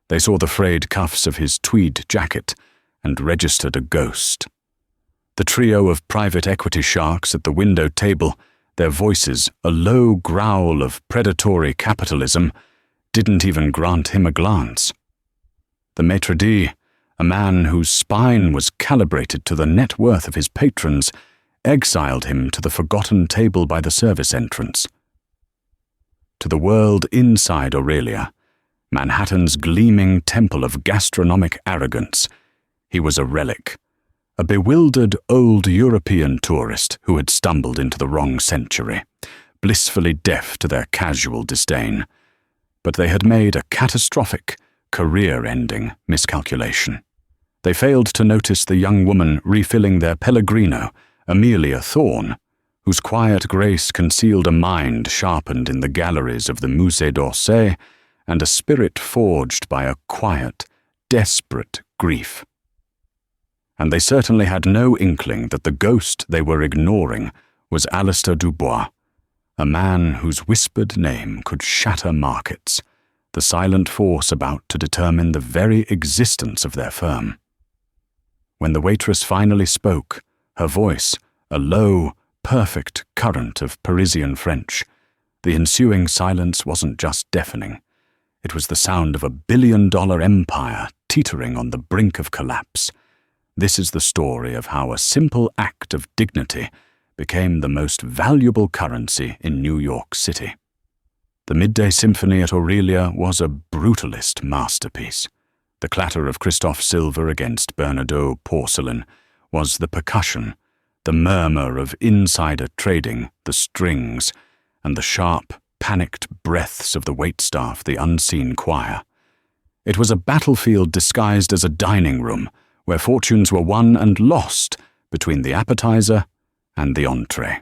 They saw the frayed cuffs of his tweed jacket and registered a ghost. The trio of private equity sharks at the window table, their voices a low growl of predatory capitalism, didn't even grant him a glance. The maitre d', a man whose spine was calibrated to the net worth of his patrons, exiled him to the forgotten table by the service entrance. To the world inside Aurelia, Manhattan's gleaming temple of gastronomic arrogance, he was a relic, a bewildered old European tourist who had stumbled into the wrong century, blissfully deaf to their casual disdain. But they had made a catastrophic, career-ending miscalculation. They failed to notice the young woman refilling their Pellegrino, Amelia Thorne, whose quiet grace concealed a mind sharpened in the galleries of the Musée d'Orsay and a spirit forged by a quiet, desperate grief. And they certainly had no inkling that the ghost they were ignoring was Alistair Dubois, a man whose whispered name could shatter markets, the silent force about to determine the very existence of their firm. When the waitress finally spoke, her voice, a low, perfect current of Parisian French, the ensuing silence wasn't just deafening. It was the sound of a billion-dollar empire teetering on the brink of collapse. This is the story of how a simple act of dignity became the most valuable currency in New York City. The midday symphony at Aurelia was a brutalist masterpiece. The clatter of Christophe silver against Bernardeau porcelain was the percussion, the murmur of insider trading, the strings, and the sharp, panicked breaths of the waitstaff, the unseen choir. It was a battlefield disguised as a dining room, where fortunes were won and lost between the appetizer and the entree.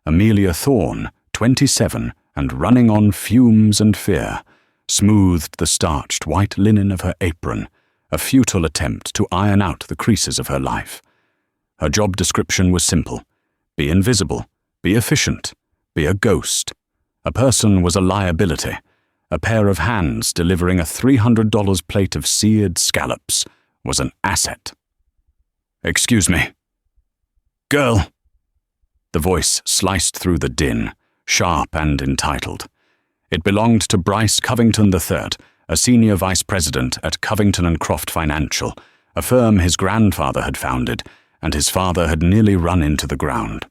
Amelia Thorne, 27, and running on fumes and fear, smoothed the starched white linen of her apron, a futile attempt to iron out the creases of her life. Her job description was simple: be invisible, be efficient, be a ghost. A person was a liability, a pair of hands delivering a $300 plate of seared scallops was an asset. "Excuse me." "Girl." The voice sliced through the din, sharp and entitled. It belonged to Bryce Covington III, a senior vice president at Covington & Croft Financial, a firm his grandfather had founded and his father had nearly run into the ground.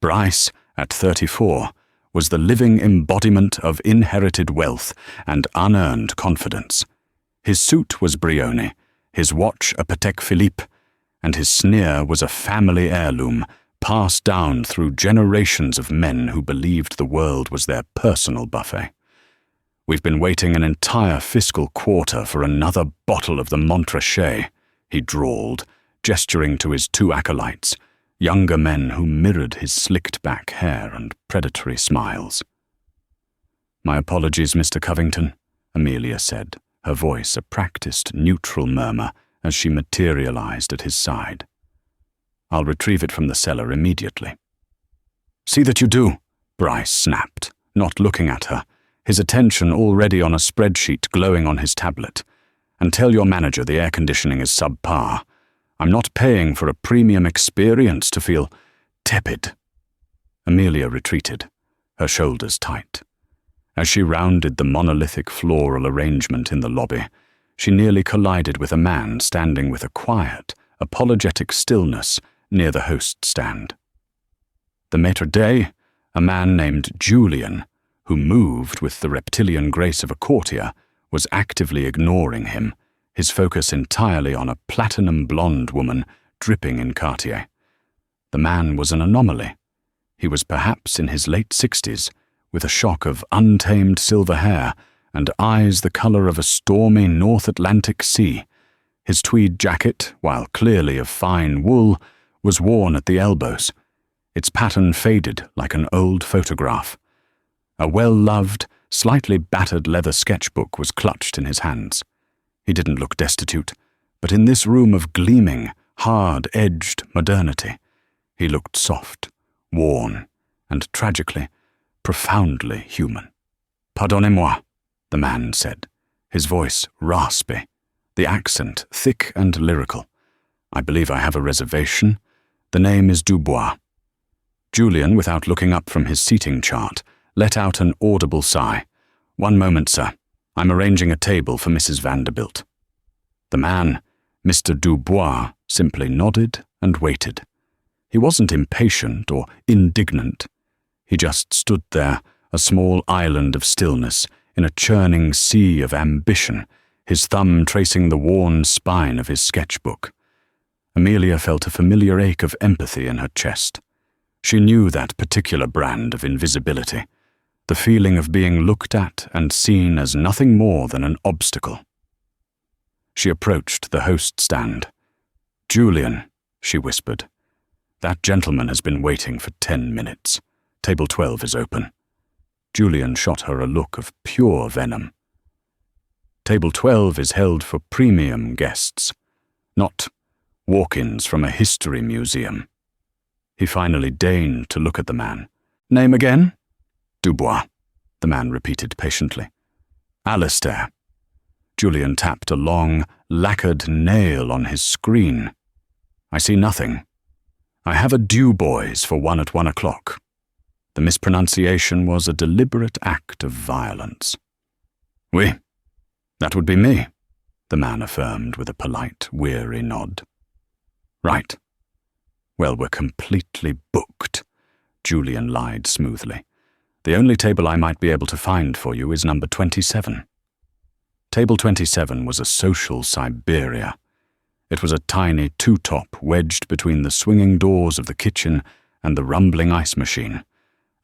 Bryce, at 34, was the living embodiment of inherited wealth and unearned confidence. His suit was Brioni, his watch a Patek Philippe, and his sneer was a family heirloom passed down through generations of men who believed the world was their personal buffet. "We've been waiting an entire fiscal quarter for another bottle of the Montrachet," he drawled, gesturing to his two acolytes, younger men who mirrored his slicked-back hair and predatory smiles. "My apologies, Mr. Covington," Amelia said, her voice a practiced, neutral murmur as she materialized at his side. "I'll retrieve it from the cellar immediately." "See that you do," Bryce snapped, not looking at her, his attention already on a spreadsheet glowing on his tablet. "And tell your manager the air conditioning is subpar. I'm not paying for a premium experience to feel tepid." Amelia retreated, her shoulders tight. As she rounded the monolithic floral arrangement in the lobby, she nearly collided with a man standing with a quiet, apologetic stillness near the host stand. The maître d', a man named Julian, who moved with the reptilian grace of a courtier, was actively ignoring him, his focus entirely on a platinum blonde woman dripping in Cartier. The man was an anomaly. He was perhaps in his late 60s, with a shock of untamed silver hair and eyes the color of a stormy North Atlantic sea. His tweed jacket, while clearly of fine wool, was worn at the elbows. Its pattern faded like an old photograph. A well-loved, slightly battered leather sketchbook was clutched in his hands. He didn't look destitute, but in this room of gleaming, hard-edged modernity, he looked soft, worn, and tragically, profoundly human. "Pardonnez-moi," the man said, his voice raspy, the accent thick and lyrical. "I believe I have a reservation. The name is Dubois." Julian, without looking up from his seating chart, let out an audible sigh. "One moment, sir. I'm arranging a table for Mrs. Vanderbilt." The man, Mr. Dubois, simply nodded and waited. He wasn't impatient or indignant. He just stood there, a small island of stillness, in a churning sea of ambition, his thumb tracing the worn spine of his sketchbook. Amelia felt a familiar ache of empathy in her chest. She knew that particular brand of invisibility, the feeling of being looked at and seen as nothing more than an obstacle. She approached the host stand. "Julian," she whispered, "that gentleman has been waiting for 10 minutes. Table 12 is open." Julian shot her a look of pure venom. Table 12 is held for premium guests, not walk-ins from a history museum. He finally deigned to look at the man. "Name again?" "Dubois," the man repeated patiently. "Alistair." Julian tapped a long, lacquered nail on his screen. "I see nothing. I have a Dubois for 1 at 1 o'clock. The mispronunciation was a deliberate act of violence. "Oui, that would be me," the man affirmed with a polite, weary nod. "Right. Well, we're completely booked," Julian lied smoothly. "The only table I might be able to find for you is number 27. Table 27 was a social Siberia. It was a tiny two-top wedged between the swinging doors of the kitchen and the rumbling ice machine,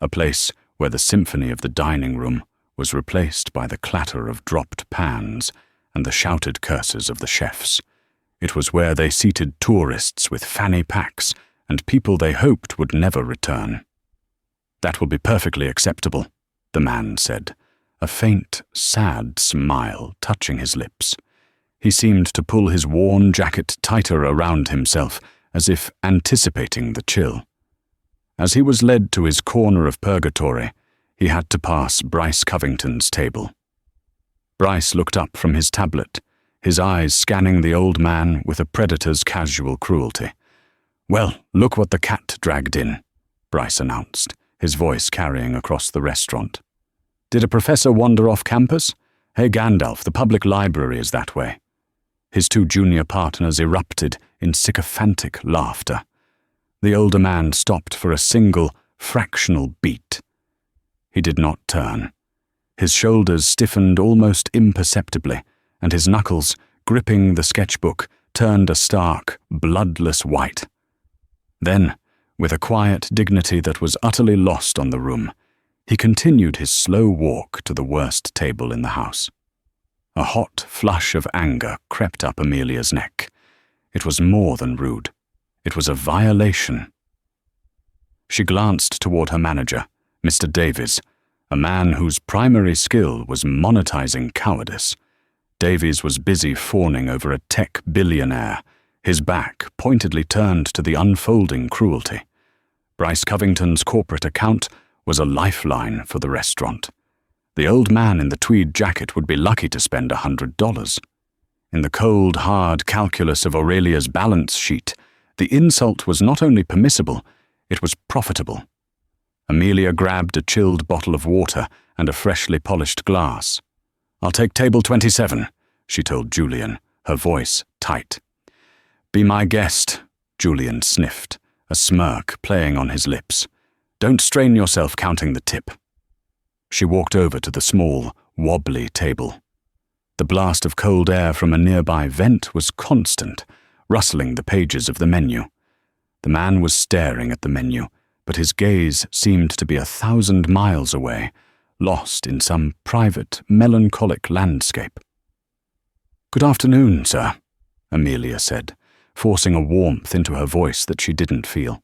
a place where the symphony of the dining room was replaced by the clatter of dropped pans and the shouted curses of the chefs. It was where they seated tourists with fanny packs and people they hoped would never return. "That will be perfectly acceptable," the man said, a faint, sad smile touching his lips. He seemed to pull his worn jacket tighter around himself, as if anticipating the chill. As he was led to his corner of purgatory, he had to pass Bryce Covington's table. Bryce looked up from his tablet, his eyes scanning the old man with a predator's casual cruelty. "Well, look what the cat dragged in," Bryce announced, his voice carrying across the restaurant. "Did a professor wander off campus? Hey, Gandalf, the public library is that way." His two junior partners erupted in sycophantic laughter. The older man stopped for a single, fractional beat. He did not turn. His shoulders stiffened almost imperceptibly, and his knuckles, gripping the sketchbook, turned a stark, bloodless white. Then, with a quiet dignity that was utterly lost on the room, he continued his slow walk to the worst table in the house. A hot flush of anger crept up Amelia's neck. It was more than rude. It was a violation. She glanced toward her manager, Mr. Davies, a man whose primary skill was monetizing cowardice. Davies was busy fawning over a tech billionaire, his back pointedly turned to the unfolding cruelty. Bryce Covington's corporate account was a lifeline for the restaurant. The old man in the tweed jacket would be lucky to spend $100. In the cold, hard calculus of Aurelia's balance sheet, the insult was not only permissible, it was profitable. Amelia grabbed a chilled bottle of water and a freshly polished glass. "I'll take table 27, she told Julian, her voice tight. "Be my guest," Julian sniffed, a smirk playing on his lips. "Don't strain yourself counting the tip." She walked over to the small, wobbly table. The blast of cold air from a nearby vent was constant, rustling the pages of the menu. The man was staring at the menu, but his gaze seemed to be 1,000 miles away, lost in some private, melancholic landscape. "Good afternoon, sir," Amelia said, forcing a warmth into her voice that she didn't feel.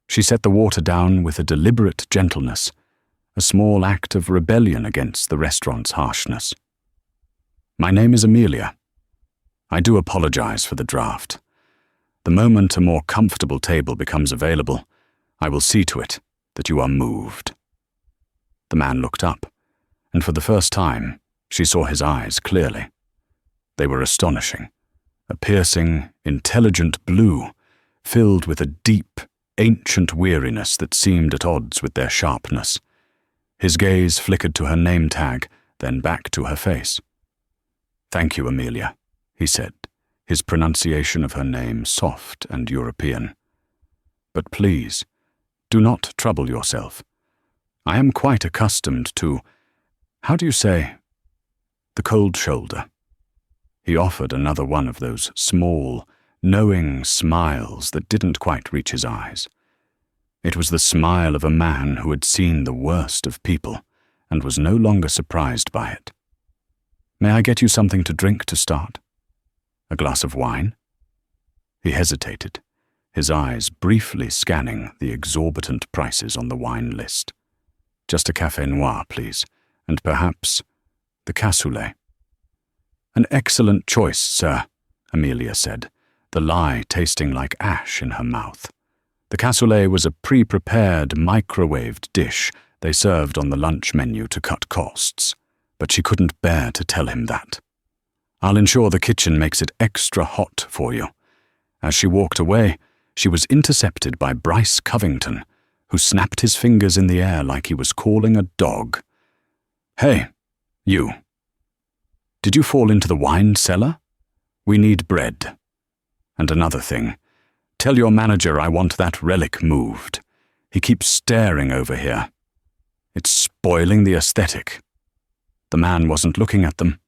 She set the water down with a deliberate gentleness, a small act of rebellion against the restaurant's harshness. "My name is Amelia. I do apologize for the draft. The moment a more comfortable table becomes available, I will see to it that you are moved." The man looked up, and for the first time, She saw his eyes clearly. They were astonishing, a piercing, intelligent blue, filled with a deep, ancient weariness that seemed at odds with their sharpness. His gaze flickered to her name tag, then back to her face. "Thank you, Amelia," he said, his pronunciation of her name soft and European. "But please, do not trouble yourself. I am quite accustomed to, how do you say, the cold shoulder." He offered another one of those small, knowing smiles that didn't quite reach his eyes. It was the smile of a man who had seen the worst of people and was no longer surprised by it. "May I get you something to drink to start? A glass of wine?" He hesitated, his eyes briefly scanning the exorbitant prices on the wine list. "Just a café noir, please, and perhaps the cassoulet." "An excellent choice, sir," Amelia said, the lie tasting like ash in her mouth. The cassoulet was a pre-prepared, microwaved dish they served on the lunch menu to cut costs, but she couldn't bear to tell him that. "I'll ensure the kitchen makes it extra hot for you." As she walked away, she was intercepted by Bryce Covington, who snapped his fingers in the air like he was calling a dog. "Hey, you. Did you fall into the wine cellar? We need bread. And another thing, tell your manager I want that relic moved. He keeps staring over here. It's spoiling the aesthetic." The man wasn't looking at them.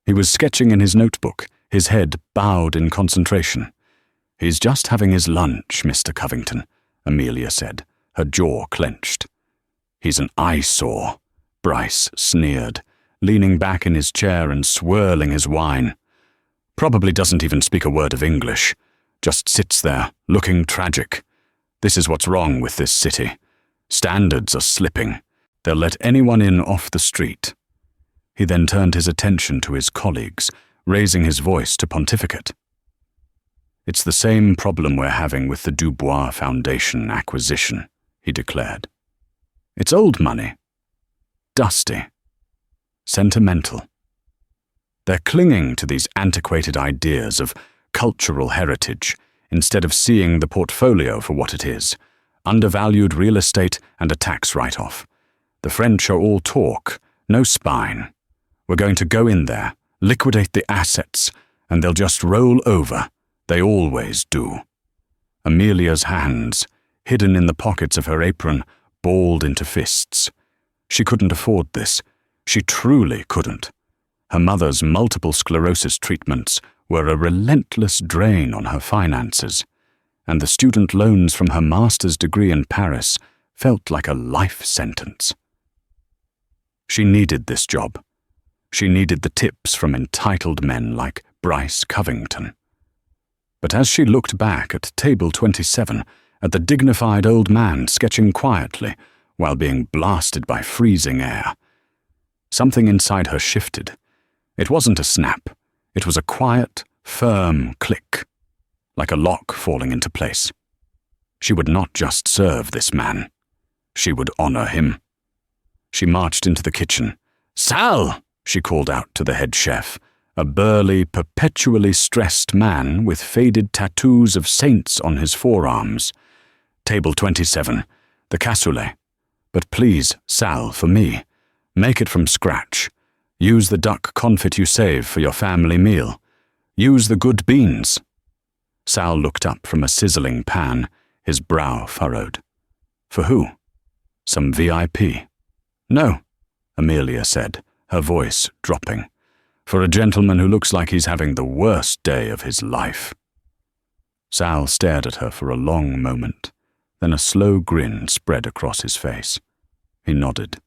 He was sketching in his notebook, his head bowed in concentration. "He's just having his lunch, Mr. Covington," Amelia said, her jaw clenched. "He's an eyesore," Bryce sneered, leaning back in his chair and swirling his wine. "Probably doesn't even speak a word of English. Just sits there, looking tragic. This is what's wrong with this city. Standards are slipping. They'll let anyone in off the street." He then turned his attention to his colleagues, raising his voice to pontificate. "It's the same problem we're having with the Dubois Foundation acquisition," he declared. "It's old money. Dusty. Sentimental. They're clinging to these antiquated ideas of cultural heritage instead of seeing the portfolio for what it is, undervalued real estate and a tax write-off. The French are all talk, no spine. We're going to go in there, liquidate the assets, and they'll just roll over. They always do." Amelia's hands, hidden in the pockets of her apron, balled into fists. She couldn't afford this. She truly couldn't. Her mother's multiple sclerosis treatments were a relentless drain on her finances, and the student loans from her master's degree in Paris felt like a life sentence. She needed this job. She needed the tips from entitled men like Bryce Covington. But as she looked back at table 27, at the dignified old man sketching quietly while being blasted by freezing air, something inside her shifted. It wasn't a snap. It was a quiet, firm click, like a lock falling into place. She would not just serve this man. She would honor him. She marched into the kitchen. "Sal!" she called out to the head chef, a burly, perpetually stressed man with faded tattoos of saints on his forearms. "Table 27, the cassoulet. But please, Sal, for me. Make it from scratch. Use the duck confit you save for your family meal. Use the good beans." Sal looked up from a sizzling pan, his brow furrowed. "For who? Some VIP?" "No," Amelia said, her voice dropping. "For a gentleman who looks like he's having the worst day of his life." Sal stared at her for a long moment, then a slow grin spread across his face. He nodded.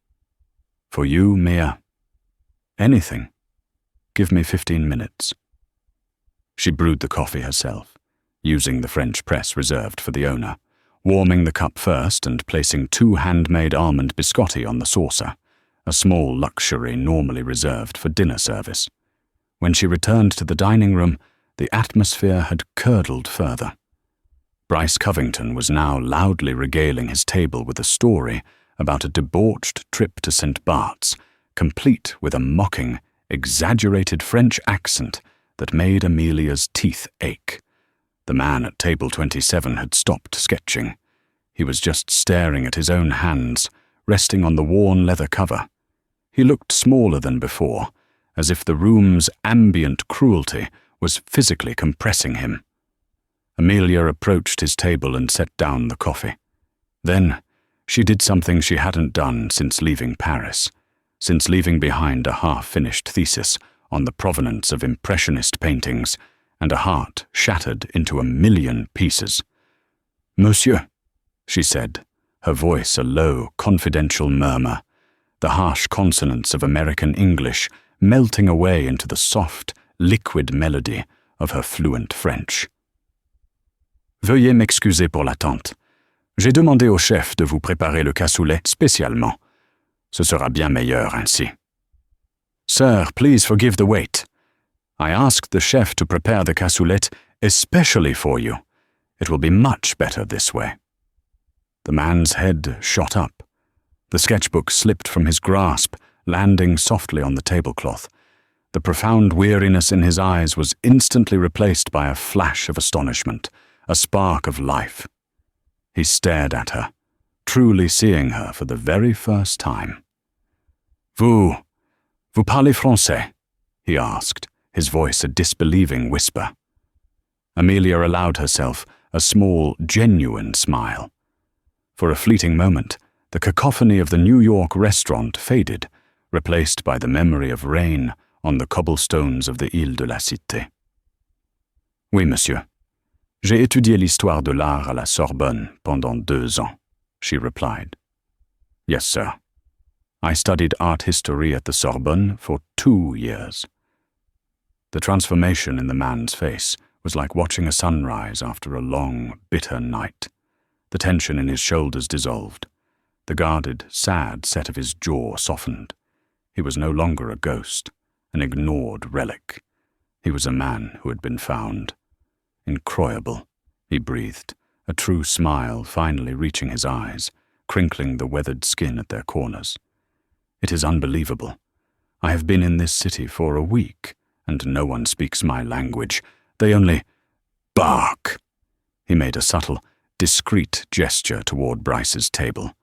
"For you, Mia? Anything. Give me 15 minutes. She brewed the coffee herself, using the French press reserved for the owner, warming the cup first and placing 2 handmade almond biscotti on the saucer, a small luxury normally reserved for dinner service. When she returned to the dining room, the atmosphere had curdled further. Bryce Covington was now loudly regaling his table with a story about a debauched trip to St. Bart's, complete with a mocking, exaggerated French accent that made Amelia's teeth ache. The man at table 27 had stopped sketching. He was just staring at his own hands, resting on the worn leather cover. He looked smaller than before, as if the room's ambient cruelty was physically compressing him. Amelia approached his table and set down the coffee. Then, she did something she hadn't done since leaving Paris, since leaving behind a half-finished thesis on the provenance of Impressionist paintings and a heart shattered into 1,000,000 pieces. "Monsieur," she said, her voice a low, confidential murmur, the harsh consonants of American English melting away into the soft, liquid melody of her fluent French. "Veuillez m'excuser pour l'attente. J'ai demandé au chef de vous préparer le cassoulet spécialement. Ce sera bien meilleur ainsi." "Sir, please forgive the wait. I asked the chef to prepare the cassoulet especially for you. It will be much better this way." The man's head shot up. The sketchbook slipped from his grasp, landing softly on the tablecloth. The profound weariness in his eyes was instantly replaced by a flash of astonishment, a spark of life. He stared at her, truly seeing her for the very first time. Vous parlez français?" he asked, his voice a disbelieving whisper. Amelia allowed herself a small, genuine smile. For a fleeting moment, the cacophony of the New York restaurant faded, replaced by the memory of rain on the cobblestones of the Île de la Cité. "Oui, monsieur. J'ai étudié l'histoire de l'art à la Sorbonne pendant 2 ans," she replied. "Yes, sir. I studied art history at the Sorbonne for 2 years. The transformation in the man's face was like watching a sunrise after a long, bitter night. The tension in his shoulders dissolved. The guarded, sad set of his jaw softened. He was no longer a ghost, an ignored relic. He was a man who had been found. "Incroyable," he breathed, a true smile finally reaching his eyes, crinkling the weathered skin at their corners. "It is unbelievable. I have been in this city for a week, and no one speaks my language. They only bark." He made a subtle, discreet gesture toward Bryce's table.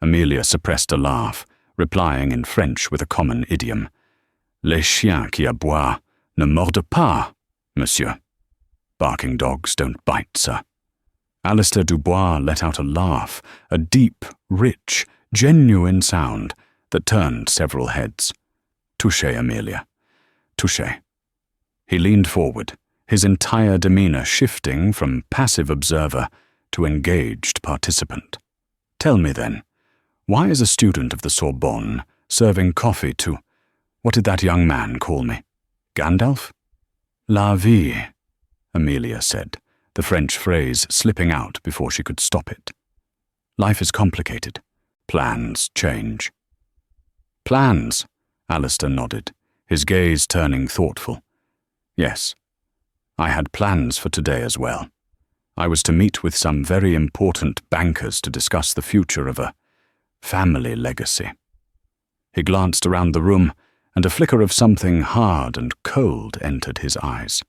Amelia suppressed a laugh, replying in French with a common idiom. "Les chiens qui aboient ne mordent pas, monsieur." "Barking dogs don't bite, sir." Alistair Dubois let out a laugh, a deep, rich, genuine sound that turned several heads. "Touché, Amelia. Touché." He leaned forward, his entire demeanor shifting from passive observer to engaged participant. "Tell me then, why is a student of the Sorbonne serving coffee to, what did that young man call me? Gandalf?" "La vie," Amelia said, the French phrase slipping out before she could stop it. "Life is complicated. Plans change." "Plans?" Alistair nodded, his gaze turning thoughtful. "Yes. I had plans for today as well. I was to meet with some very important bankers to discuss the future of a family legacy." He glanced around the room, and a flicker of something hard and cold entered his eyes.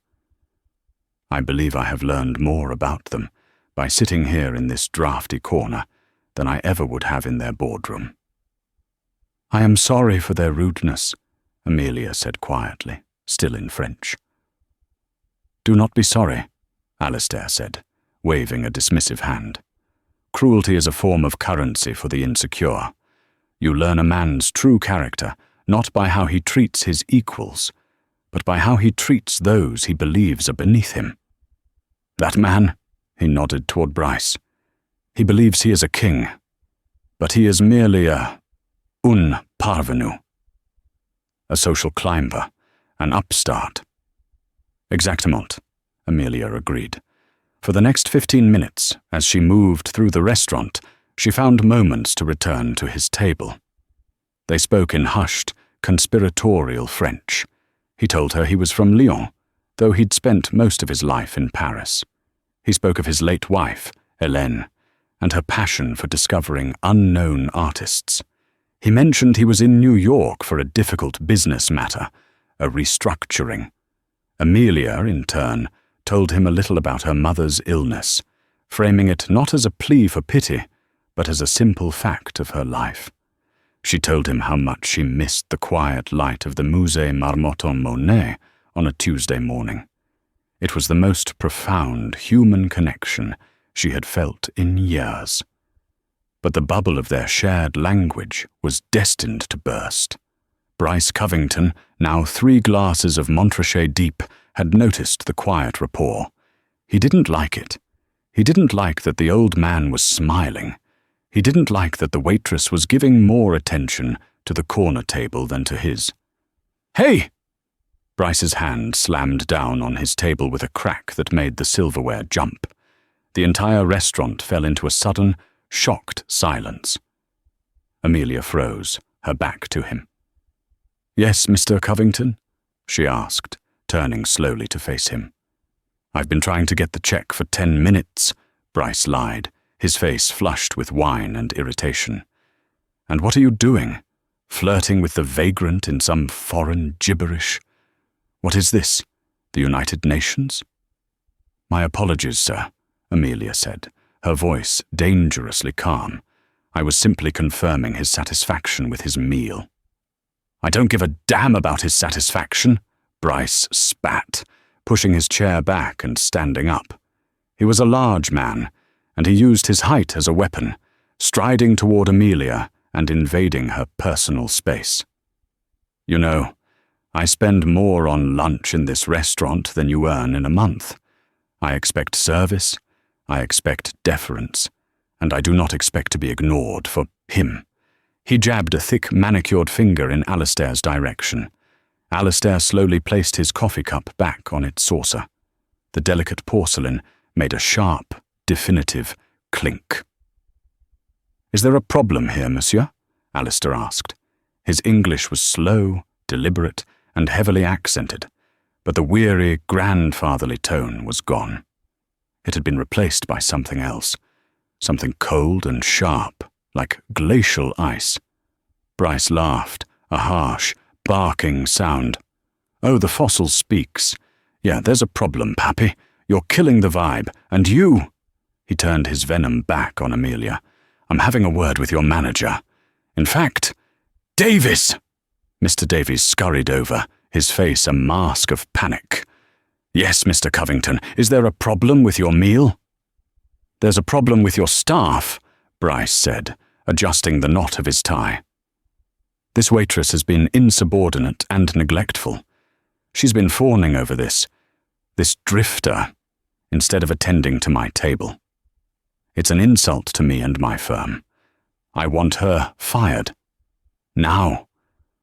"I believe I have learned more about them by sitting here in this drafty corner than I ever would have in their boardroom." "I am sorry for their rudeness," Amelia said quietly, still in French. "Do not be sorry," Alistair said, waving a dismissive hand. "Cruelty is a form of currency for the insecure. You learn a man's true character not by how he treats his equals, but by how he treats those he believes are beneath him. That man," he nodded toward Bryce, "he believes he is a king, but he is merely un parvenu, a social climber, an upstart." "Exactement," Amelia agreed. For the next 15 minutes, as she moved through the restaurant, she found moments to return to his table. They spoke in hushed, conspiratorial French. He told her he was from Lyon, though he'd spent most of his life in Paris. He spoke of his late wife, Hélène, and her passion for discovering unknown artists. He mentioned he was in New York for a difficult business matter, a restructuring. Amelia, in turn, told him a little about her mother's illness, framing it not as a plea for pity, but as a simple fact of her life. She told him how much she missed the quiet light of the Musée Marmottan-Monet on a Tuesday morning. It was the most profound human connection she had felt in years. But the bubble of their shared language was destined to burst. Bryce Covington, now 3 glasses of Montrachet deep, had noticed the quiet rapport. He didn't like it. He didn't like that the old man was smiling. He didn't like that the waitress was giving more attention to the corner table than to his. "Hey!" Bryce's hand slammed down on his table with a crack that made the silverware jump. The entire restaurant fell into a sudden, shocked silence. Amelia froze, her back to him. "Yes, Mr. Covington?" she asked, turning slowly to face him. "I've been trying to get the check for 10 minutes, Bryce lied, his face flushed with wine and irritation. "And what are you doing? Flirting with the vagrant in some foreign gibberish? What is this? The United Nations?" "My apologies, sir," Amelia said, her voice dangerously calm. "I was simply confirming his satisfaction with his meal." "I don't give a damn about his satisfaction," Bryce spat, pushing his chair back and standing up. He was a large man, and he used his height as a weapon, striding toward Amelia and invading her personal space. "You know, I spend more on lunch in this restaurant than you earn in a month. I expect service, I expect deference, and I do not expect to be ignored for him." He jabbed a thick manicured finger in Alistair's direction. Alistair slowly placed his coffee cup back on its saucer. The delicate porcelain made a sharp, definitive clink. "Is there a problem here, monsieur?" Alistair asked. His English was slow, deliberate, and heavily accented, but the weary, grandfatherly tone was gone. It had been replaced by something else, something cold and sharp, like glacial ice. Bryce laughed, a harsh, barking sound. "Oh, the fossil speaks. Yeah, there's a problem, Pappy. You're killing the vibe, and you—" He turned his venom back on Amelia. "I'm having a word with your manager. In fact, Davies!" Mr. Davies scurried over, his face a mask of panic. "Yes, Mr. Covington, is there a problem with your meal?" "There's a problem with your staff," Bryce said, adjusting the knot of his tie. "This waitress has been insubordinate and neglectful. She's been fawning over this drifter, instead of attending to my table. It's an insult to me and my firm. I want her fired. Now,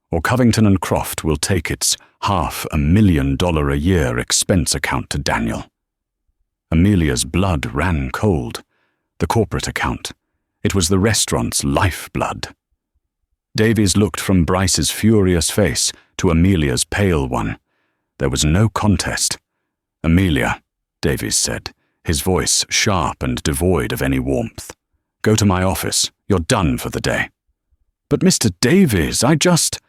or Covington and Croft will take its $500,000 a year expense account to Daniel." Amelia's blood ran cold. The corporate account. It was the restaurant's lifeblood. Davies looked from Bryce's furious face to Amelia's pale one. There was no contest. "Amelia," Davies said, his voice sharp and devoid of any warmth. "Go to my office. You're done for the day." "But Mr. Davies, I just—"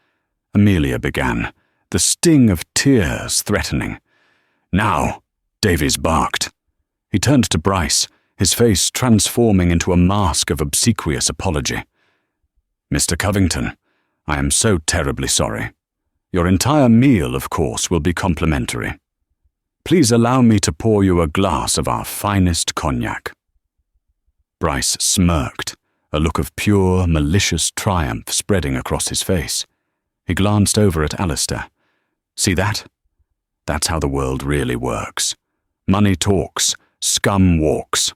Amelia began, the sting of tears threatening. "Now," Davies barked. He turned to Bryce, his face transforming into a mask of obsequious apology. "Mr. Covington, I am so terribly sorry. Your entire meal, of course, will be complimentary. Please allow me to pour you a glass of our finest cognac." Bryce smirked, a look of pure, malicious triumph spreading across his face. He glanced over at Alistair. "See that? That's how the world really works. Money talks, scum walks."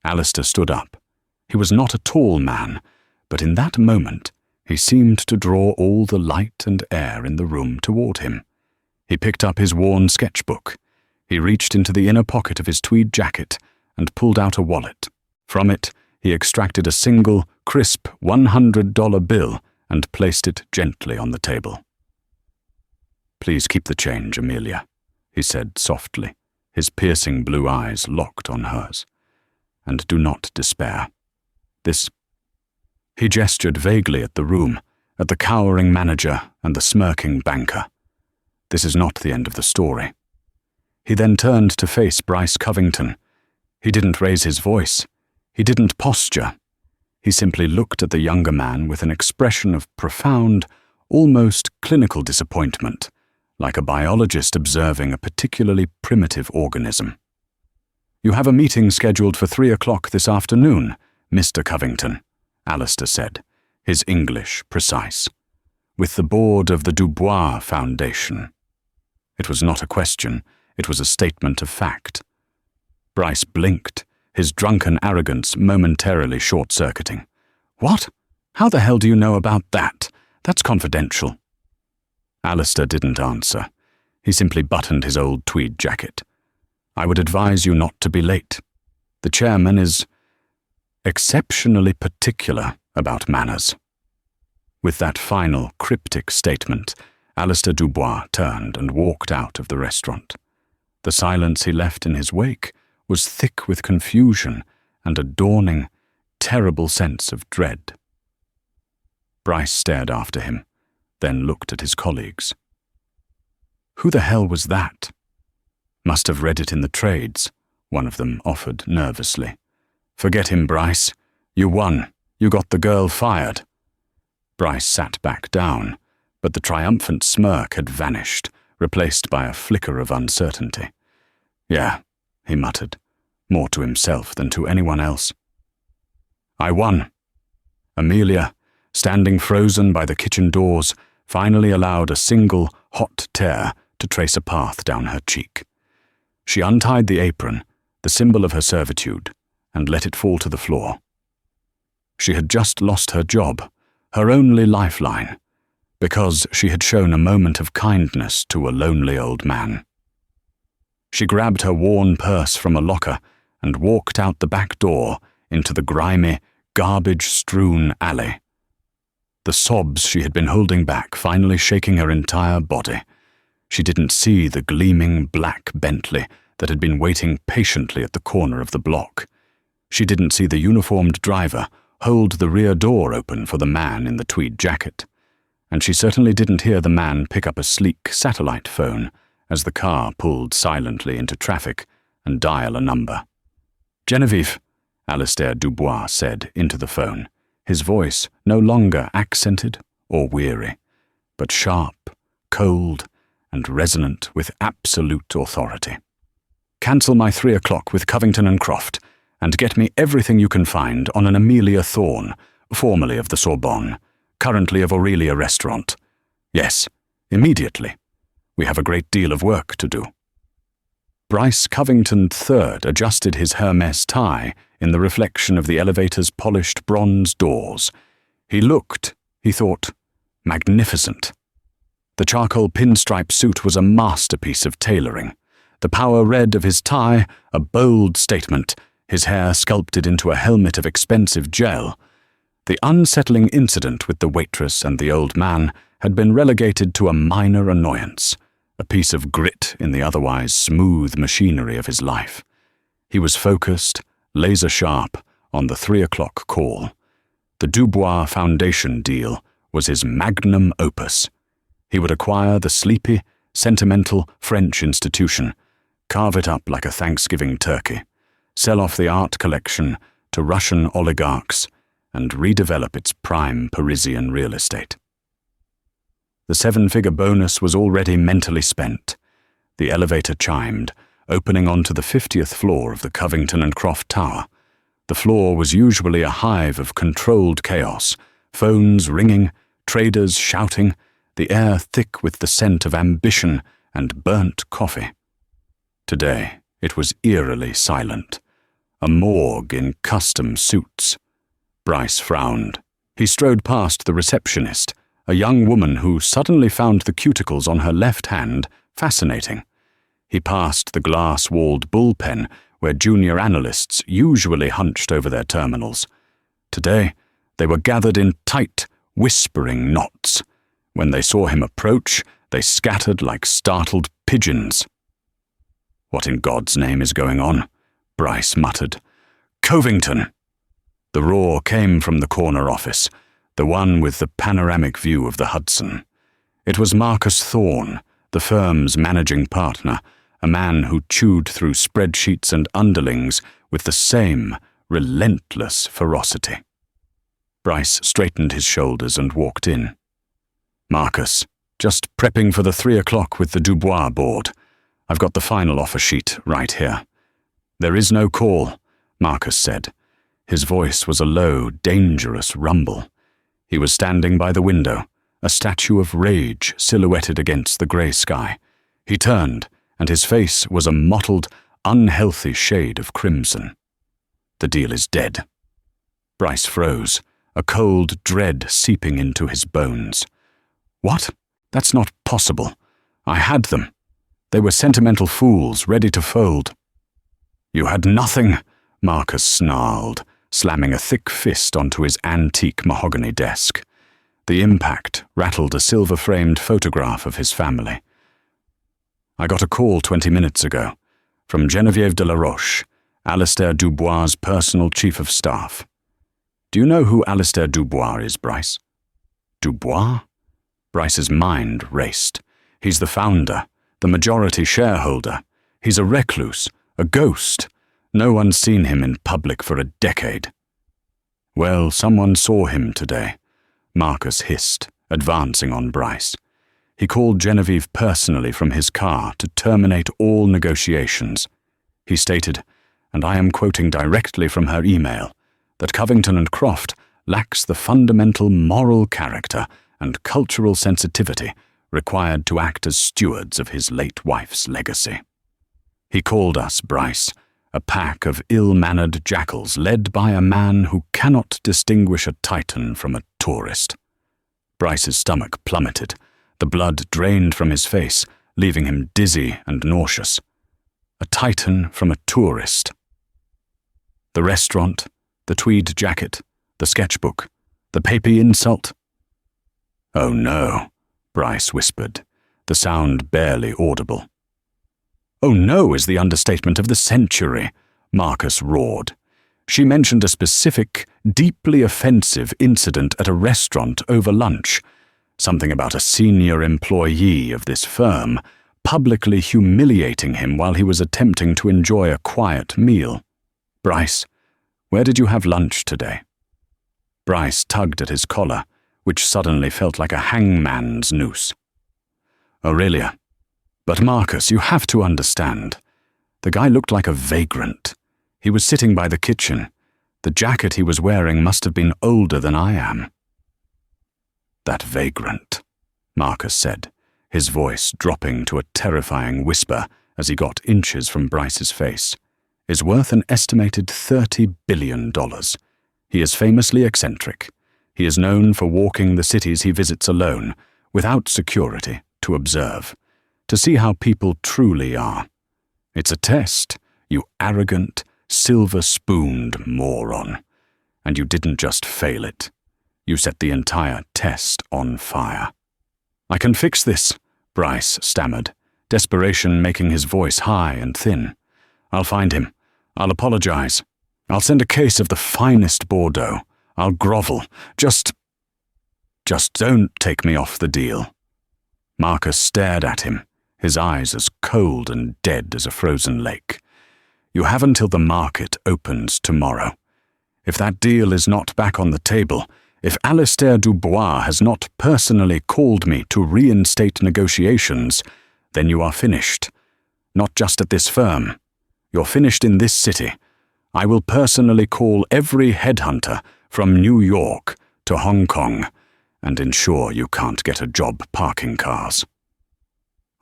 Alistair stood up. He was not a tall man, but in that moment he seemed to draw all the light and air in the room toward him. He picked up his worn sketchbook. He reached into the inner pocket of his tweed jacket and pulled out a wallet. From it, he extracted a single, crisp $100 bill and placed it gently on the table. "Please keep the change, Amelia," he said softly, his piercing blue eyes locked on hers. "And do not despair. This—" He gestured vaguely at the room, at the cowering manager and the smirking banker. this is not the end of the story. He then turned to face Bryce Covington. He didn't raise his voice. He didn't posture. He simply looked at the younger man with an expression of profound, almost clinical disappointment, like a biologist observing a particularly primitive organism. "You have a meeting scheduled for 3 o'clock this afternoon, Mr. Covington," Alistair said, his English precise, "with the board of the Dubois Foundation." It was not a question, it was a statement of fact. Bryce blinked, his drunken arrogance momentarily short-circuiting. "What? How the hell do you know about that? That's confidential." Alistair didn't answer. He simply buttoned his old tweed jacket. "I would advise you not to be late. The chairman is exceptionally particular about manners." With that final cryptic statement, Alistair Dubois turned and walked out of the restaurant. The silence he left in his wake was thick with confusion and a dawning, terrible sense of dread. Bryce stared after him, then looked at his colleagues. "Who the hell was that?" "Must have read it in the trades," one of them offered nervously. "Forget him, Bryce. You won. You got the girl fired." Bryce sat back down, but the triumphant smirk had vanished, replaced by a flicker of uncertainty. "Yeah," he muttered, more to himself than to anyone else. "I won." Amelia, standing frozen by the kitchen doors, finally allowed a single, hot tear to trace a path down her cheek. She untied the apron, the symbol of her servitude, and let it fall to the floor. She had just lost her job, her only lifeline, because she had shown a moment of kindness to a lonely old man. She grabbed her worn purse from a locker and walked out the back door into the grimy, garbage-strewn alley. The sobs she had been holding back finally shaking her entire body. She didn't see the gleaming black Bentley that had been waiting patiently at the corner of the block. She didn't see the uniformed driver hold the rear door open for the man in the tweed jacket. And she certainly didn't hear the man pick up a sleek satellite phone as the car pulled silently into traffic and dial a number. "Genevieve," Alistair Dubois said into the phone, his voice no longer accented or weary, but sharp, cold, and resonant with absolute authority. "Cancel my 3 o'clock with Covington and Croft, and get me everything you can find on an Amelia Thorne, formerly of the Sorbonne, currently of Aurelia Restaurant. Yes, immediately. We have a great deal of work to do." Bryce Covington III adjusted his Hermes tie in the reflection of the elevator's polished bronze doors. He looked, he thought, magnificent. The charcoal pinstripe suit was a masterpiece of tailoring. The power red of his tie, a bold statement, his hair sculpted into a helmet of expensive gel. The unsettling incident with the waitress and the old man had been relegated to a minor annoyance, a piece of grit in the otherwise smooth machinery of his life. He was focused, laser-sharp, on the 3 o'clock call. The Dubois Foundation deal was his magnum opus. He would acquire the sleepy, sentimental French institution, carve it up like a Thanksgiving turkey, sell off the art collection to Russian oligarchs, and redevelop its prime Parisian real estate. The 7-figure bonus was already mentally spent. The elevator chimed, opening onto the 50th floor of the Covington and Croft Tower. The floor was usually a hive of controlled chaos, phones ringing, traders shouting, the air thick with the scent of ambition and burnt coffee. Today, it was eerily silent. A morgue in custom suits. Bryce frowned. He strode past the receptionist, a young woman who suddenly found the cuticles on her left hand fascinating. He passed the glass-walled bullpen where junior analysts usually hunched over their terminals. Today, they were gathered in tight, whispering knots. When they saw him approach, they scattered like startled pigeons. "What in God's name is going on?" Bryce muttered. "Covington!" The roar came from the corner office, the one with the panoramic view of the Hudson. It was Marcus Thorne, the firm's managing partner, a man who chewed through spreadsheets and underlings with the same relentless ferocity. Bryce straightened his shoulders and walked in. "Marcus, just prepping for the 3 o'clock with the Dubois board. I've got the final offer sheet right here." "There is no call," Marcus said. His voice was a low, dangerous rumble. He was standing by the window, a statue of rage silhouetted against the grey sky. He turned, and his face was a mottled, unhealthy shade of crimson. "The deal is dead." Bryce froze, a cold dread seeping into his bones. "What? That's not possible. I had them. They were sentimental fools ready to fold." "You had nothing," Marcus snarled, slamming a thick fist onto his antique mahogany desk. The impact rattled a silver-framed photograph of his family. "I got a call 20 minutes ago, from Geneviève de la Roche, Alistair Dubois' personal chief of staff. Do you know who Alistair Dubois is, Bryce?" "Dubois?" Bryce's mind raced. "He's the founder, the majority shareholder. He's a recluse, a ghost. No one's seen him in public for a decade." "Well, someone saw him today," Marcus hissed, advancing on Bryce. He called Geneviève personally from his car to terminate all negotiations. He stated, and I am quoting directly from her email, that Covington and Croft lacks the fundamental moral character and cultural sensitivity required to act as stewards of his late wife's legacy. He called us, Bryce, a pack of ill-mannered jackals led by a man who cannot distinguish a titan from a tourist. Bryce's stomach plummeted. The blood drained from his face, leaving him dizzy and nauseous. A titan from a tourist. The restaurant, the tweed jacket, the sketchbook, the papy insult. "Oh no," Bryce whispered, the sound barely audible. "Oh no" is the understatement of the century, Marcus roared. She mentioned a specific, deeply offensive incident at a restaurant over lunch, something about a senior employee of this firm publicly humiliating him while he was attempting to enjoy a quiet meal. "Bryce, where did you have lunch today?" Bryce tugged at his collar, which suddenly felt like a hangman's noose. "Aurelia. But Marcus, you have to understand. The guy looked like a vagrant. He was sitting by the kitchen. The jacket he was wearing must have been older than I am." "That vagrant," Marcus said, his voice dropping to a terrifying whisper as he got inches from Bryce's face, "is worth an estimated $30 billion. He is famously eccentric. He is known for walking the cities he visits alone, without security, to observe, to see how people truly are. It's a test, you arrogant, silver-spooned moron. And you didn't just fail it. You set the entire test on fire." "I can fix this," Bryce stammered, desperation making his voice high and thin. "I'll find him. I'll apologize. I'll send a case of the finest Bordeaux. I'll grovel. Just don't take me off the deal." Marcus stared at him, his eyes as cold and dead as a frozen lake. "You have until the market opens tomorrow. If that deal is not back on the table, if Alistair Dubois has not personally called me to reinstate negotiations, then you are finished. Not just at this firm. You're finished in this city. I will personally call every headhunter from New York to Hong Kong and ensure you can't get a job parking cars."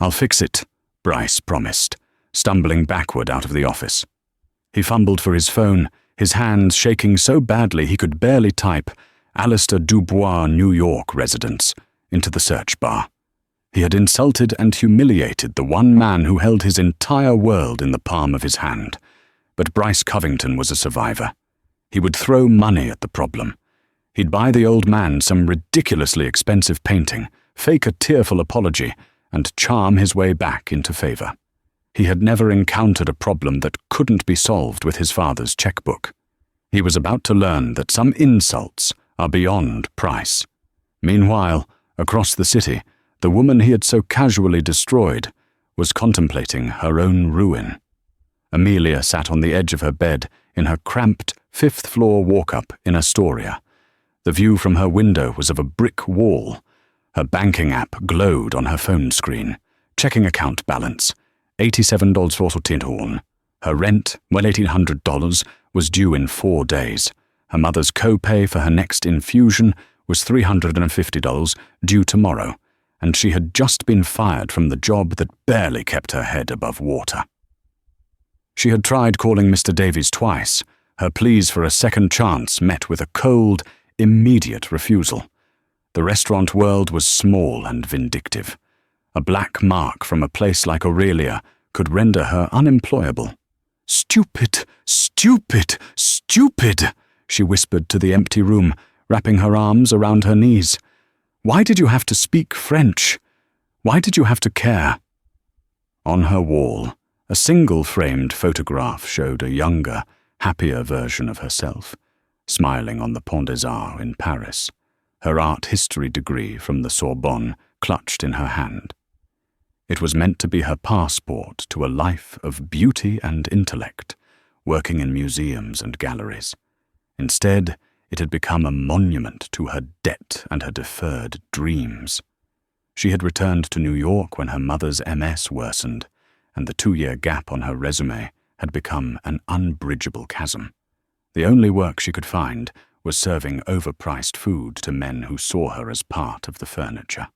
"I'll fix it," Bryce promised, stumbling backward out of the office. He fumbled for his phone, his hands shaking so badly he could barely type Alistair Dubois, New York residence, into the search bar. He had insulted and humiliated the one man who held his entire world in the palm of his hand. But Bryce Covington was a survivor. He would throw money at the problem. He'd buy the old man some ridiculously expensive painting, fake a tearful apology, and charm his way back into favor. He had never encountered a problem that couldn't be solved with his father's checkbook. He was about to learn that some insults are beyond price. Meanwhile, across the city, The woman he had so casually destroyed was contemplating her own ruin. Amelia sat on the edge of her bed in her cramped fifth-floor walk-up in Astoria. The view from her window was of a brick wall. Her banking app glowed on her phone screen. Checking account balance, $87.14. Her rent, well, $1,800, was due in 4 days. Her mother's co-pay for her next infusion was $350, due tomorrow, and she had just been fired from the job that barely kept her head above water. She had tried calling Mr. Davies twice. Her pleas for a second chance met with a cold, immediate refusal. The restaurant world was small and vindictive. A black mark from a place like Aurelia could render her unemployable. "Stupid, stupid, stupid," she whispered to the empty room, wrapping her arms around her knees. "Why did you have to speak French? Why did you have to care?" On her wall, a single-framed photograph showed a younger, happier version of herself, smiling on the Pont des Arts in Paris, her art history degree from the Sorbonne clutched in her hand. It was meant to be her passport to a life of beauty and intellect, working in museums and galleries. Instead, it had become a monument to her debt and her deferred dreams. She had returned to New York when her mother's MS worsened, and the 2-year gap on her resume had become an unbridgeable chasm. The only work she could find was serving overpriced food to men who saw her as part of the furniture.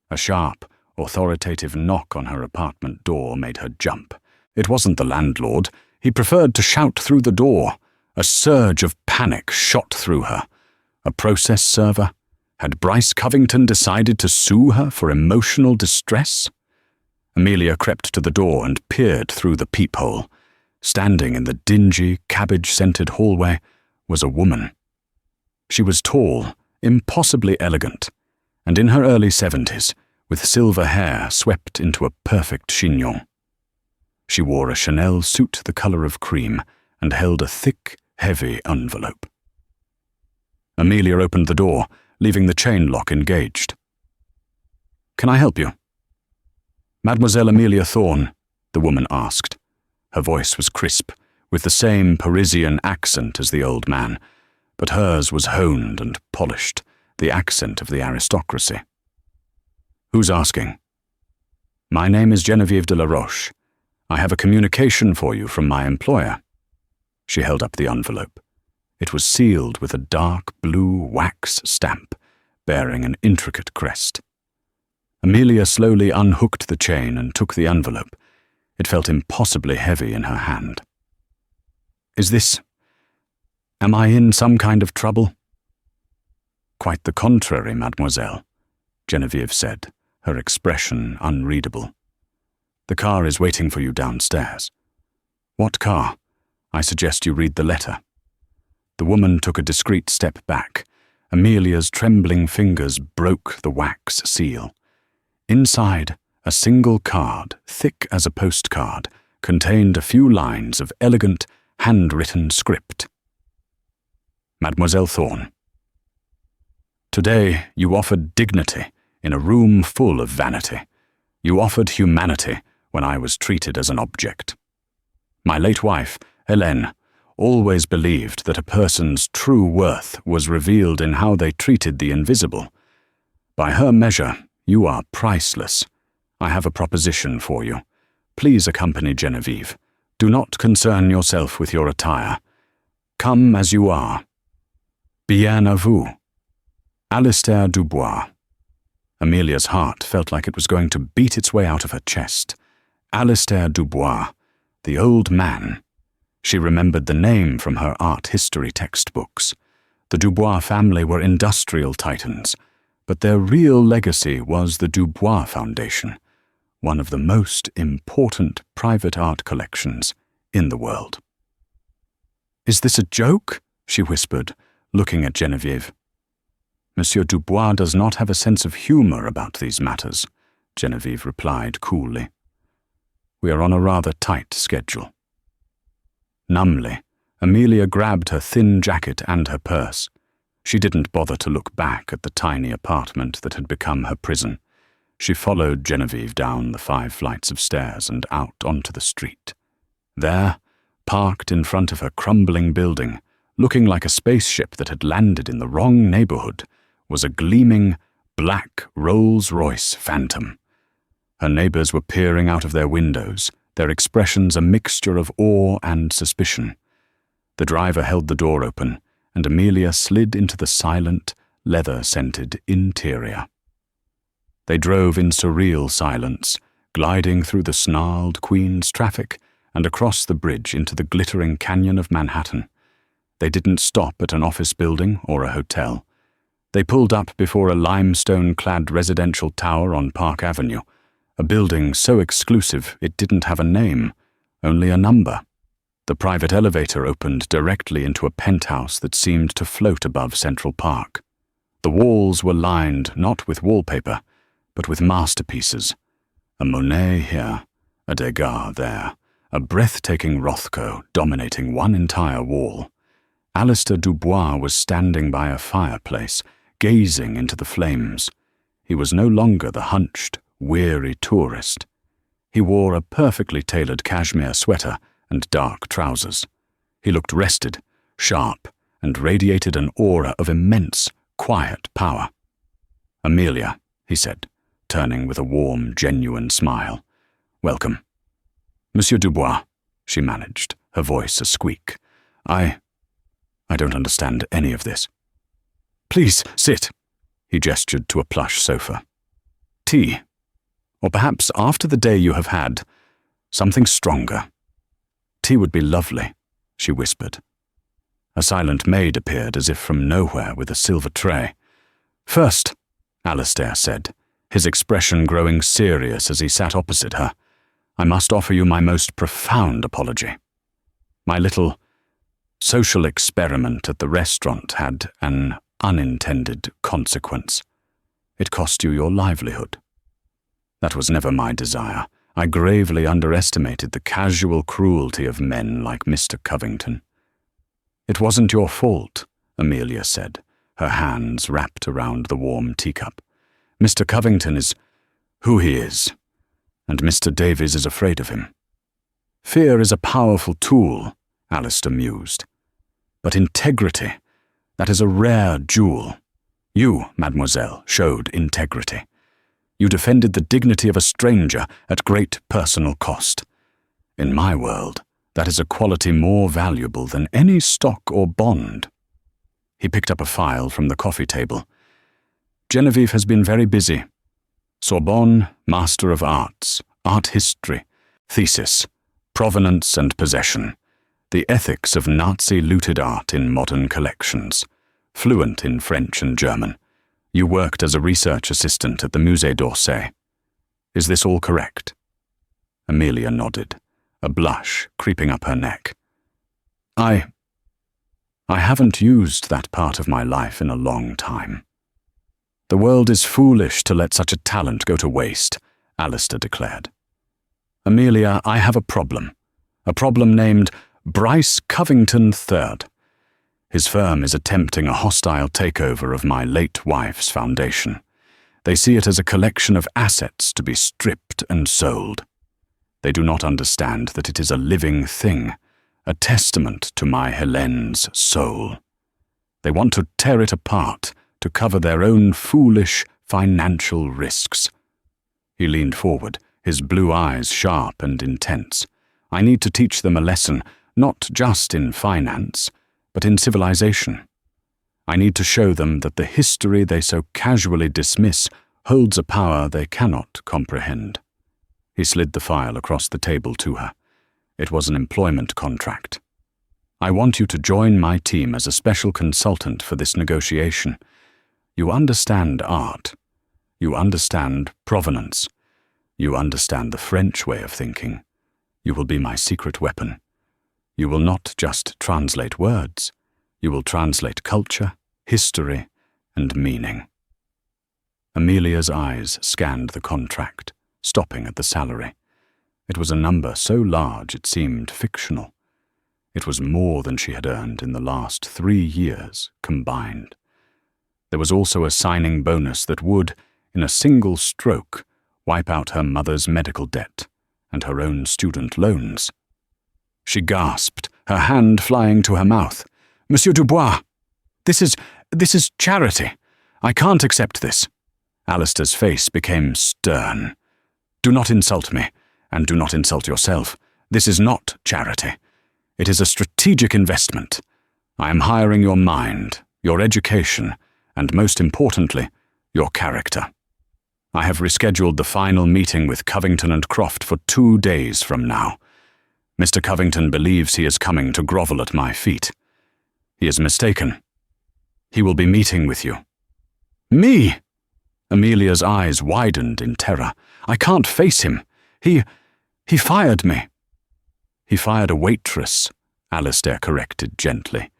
A sharp, authoritative knock on her apartment door made her jump. It wasn't the landlord. He preferred to shout through the door. A surge of panic shot through her. A process server? Had Bryce Covington decided to sue her for emotional distress? Amelia crept to the door and peered through the peephole. Standing in the dingy, cabbage-scented hallway was a woman. She was tall, impossibly elegant, and in her early 70s, with silver hair swept into a perfect chignon. She wore a Chanel suit the color of cream and held a thick, heavy envelope. Amelia opened the door, leaving the chain lock engaged. "Can I help you?" "Mademoiselle Amelia Thorne?" the woman asked. Her voice was crisp, with the same Parisian accent as the old man, but hers was honed and polished, the accent of the aristocracy. "Who's asking?" "My name is Geneviève de la Roche. I have a communication for you from my employer." She held up the envelope. It was sealed with a dark blue wax stamp, bearing an intricate crest. Amelia slowly unhooked the chain and took the envelope. It felt impossibly heavy in her hand. Am I in some kind of trouble?" "Quite the contrary, mademoiselle," Geneviève said, her expression unreadable. "The car is waiting for you downstairs." "What car? I suggest you read the letter." The woman took a discreet step back. Amelia's trembling fingers broke the wax seal. Inside, a single card, thick as a postcard, contained a few lines of elegant, handwritten script. "Mademoiselle Thorne, today you offered dignity in a room full of vanity. You offered humanity when I was treated as an object. My late wife, Hélène, always believed that a person's true worth was revealed in how they treated the invisible. By her measure, you are priceless. I have a proposition for you. Please accompany Geneviève. Do not concern yourself with your attire. Come as you are. Bien à vous. Alistair Dubois." Amelia's heart felt like it was going to beat its way out of her chest. Alistair Dubois, the old man. She remembered the name from her art history textbooks. The Dubois family were industrial titans, but their real legacy was the Dubois Foundation, one of the most important private art collections in the world. "Is this a joke?" she whispered, looking at Geneviève. "Monsieur Dubois does not have a sense of humor about these matters," Geneviève replied coolly. "We are on a rather tight schedule." Numbly, Amelia grabbed her thin jacket and her purse. She didn't bother to look back at the tiny apartment that had become her prison. She followed Genevieve down the 5 flights of stairs and out onto the street. There, parked in front of her crumbling building, looking like a spaceship that had landed in the wrong neighborhood, was a gleaming, black Rolls-Royce Phantom. Her neighbors were peering out of their windows, their expressions a mixture of awe and suspicion. The driver held the door open, and Amelia slid into the silent, leather-scented interior. They drove in surreal silence, gliding through the snarled Queens traffic and across the bridge into the glittering canyon of Manhattan. They didn't stop at an office building or a hotel. They pulled up before a limestone-clad residential tower on Park Avenue, a building so exclusive it didn't have a name, only a number. The private elevator opened directly into a penthouse that seemed to float above Central Park. The walls were lined not with wallpaper, but with masterpieces. A Monet here, a Degas there, a breathtaking Rothko dominating one entire wall. Alistair Dubois was standing by a fireplace, gazing into the flames. He was no longer the hunched, weary tourist. He wore a perfectly tailored cashmere sweater and dark trousers. He looked rested, sharp, and radiated an aura of immense, quiet power. "Amelia," he said, turning with a warm, genuine smile. "Welcome." "Monsieur Dubois," she managed, her voice a squeak. I don't understand any of this." "Please, sit." He gestured to a plush sofa. "Tea. Or perhaps after the day you have had, something stronger." "Tea would be lovely," she whispered. A silent maid appeared as if from nowhere with a silver tray. "First," Alistair said, his expression growing serious as he sat opposite her, "I must offer you my most profound apology. My little social experiment at the restaurant had an unintended consequence. It cost you your livelihood. That was never my desire. I gravely underestimated the casual cruelty of men like Mr. Covington." "It wasn't your fault," Amelia said, her hands wrapped around the warm teacup. "Mr. Covington is who he is, and Mr. Davies is afraid of him." "Fear is a powerful tool," Alistair mused. "But integrity, that is a rare jewel. You, mademoiselle, showed integrity. You defended the dignity of a stranger at great personal cost. In my world, that is a quality more valuable than any stock or bond." He picked up a file from the coffee table. "Genevieve has been very busy. Sorbonne, Master of Arts, Art History, thesis, Provenance and Possession, the ethics of Nazi-looted art in modern collections, fluent in French and German. You worked as a research assistant at the Musée d'Orsay. Is this all correct?" Amelia nodded, a blush creeping up her neck. I haven't used that part of my life in a long time." "The world is foolish to let such a talent go to waste," Alistair declared. "Amelia, I have a problem named Bryce Covington III. His firm is attempting a hostile takeover of my late wife's foundation. They see it as a collection of assets to be stripped and sold. They do not understand that it is a living thing, a testament to my Helene's soul. They want to tear it apart to cover their own foolish financial risks." He leaned forward, his blue eyes sharp and intense. "I need to teach them a lesson, not just in finance, but in civilization. I need to show them that the history they so casually dismiss holds a power they cannot comprehend." He slid the file across the table to her. It was an employment contract. "I want you to join my team as a special consultant for this negotiation. You understand art. You understand provenance. You understand the French way of thinking. You will be my secret weapon. You will not just translate words. You will translate culture, history, and meaning." Amelia's eyes scanned the contract, stopping at the salary. It was a number so large it seemed fictional. It was more than she had earned in the last 3 years combined. There was also a signing bonus that would, in a single stroke, wipe out her mother's medical debt and her own student loans. She gasped, her hand flying to her mouth. "Monsieur Dubois, this is charity. I can't accept this." Alistair's face became stern. "Do not insult me, and do not insult yourself. This is not charity. It is a strategic investment. I am hiring your mind, your education, and most importantly, your character. I have rescheduled the final meeting with Covington and Croft for 2 days from now. Mr. Covington believes he is coming to grovel at my feet. He is mistaken. He will be meeting with you." "Me?" Amelia's eyes widened in terror. "I can't face him. He fired me." "He fired a waitress," Alistair corrected gently.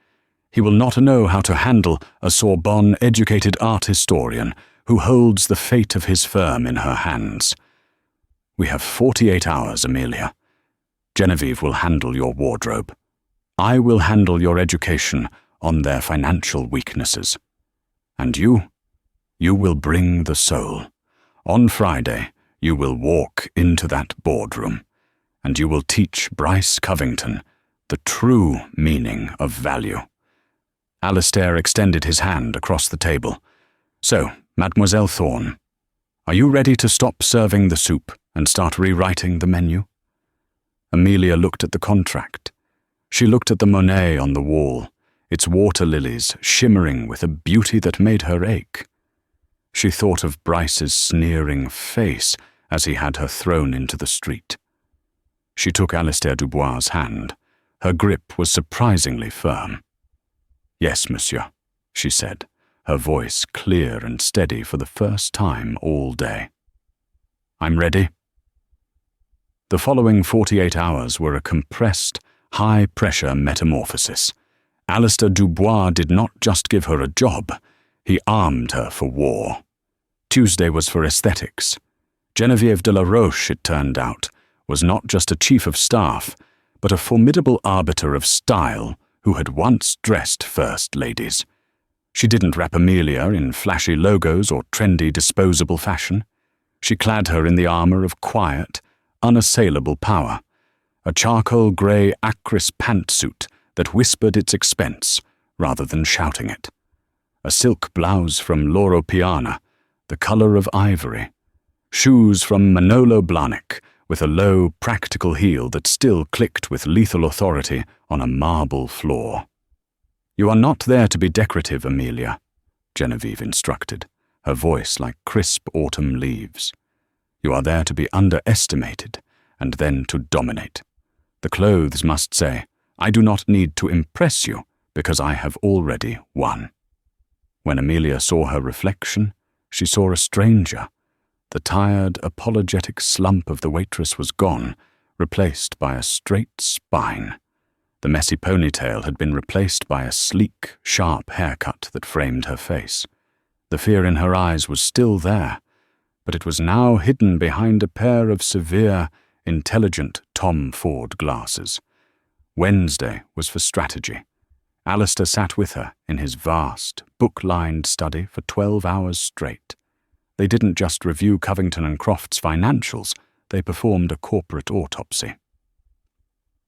"He will not know how to handle a Sorbonne-educated art historian who holds the fate of his firm in her hands. We have 48 hours, Amelia. Genevieve will handle your wardrobe. I will handle your education on their financial weaknesses. And you will bring the soul. On Friday, you will walk into that boardroom, and you will teach Bryce Covington the true meaning of value." Alistair extended his hand across the table. "So, Mademoiselle Thorne, are you ready to stop serving the soup and start rewriting the menu?" Amelia looked at the contract. She looked at the Monet on the wall, its water lilies shimmering with a beauty that made her ache. She thought of Bryce's sneering face as he had her thrown into the street. She took Alistair Dubois' hand. Her grip was surprisingly firm. "Yes, monsieur," she said, her voice clear and steady for the first time all day. "I'm ready." The following 48 hours were a compressed, high-pressure metamorphosis. Alistair Dubois did not just give her a job, he armed her for war. Tuesday was for aesthetics. Genevieve de la Roche, it turned out, was not just a chief of staff, but a formidable arbiter of style who had once dressed first ladies. She didn't wrap Amelia in flashy logos or trendy disposable fashion. She clad her in the armor of quiet, unassailable power, a charcoal grey acris pantsuit that whispered its expense rather than shouting it, a silk blouse from Loro Piana, the colour of ivory, shoes from Manolo Blahnik with a low, practical heel that still clicked with lethal authority on a marble floor. "You are not there to be decorative, Amelia," Genevieve instructed, her voice like crisp autumn leaves. "You are there to be underestimated and then to dominate. The clothes must say, 'I do not need to impress you because I have already won.'" When Amelia saw her reflection, she saw a stranger. The tired, apologetic slump of the waitress was gone, replaced by a straight spine. The messy ponytail had been replaced by a sleek, sharp haircut that framed her face. The fear in her eyes was still there, but it was now hidden behind a pair of severe, intelligent Tom Ford glasses. Wednesday was for strategy. Alistair sat with her in his vast, book-lined study for 12 hours straight. They didn't just review Covington and Croft's financials, they performed a corporate autopsy.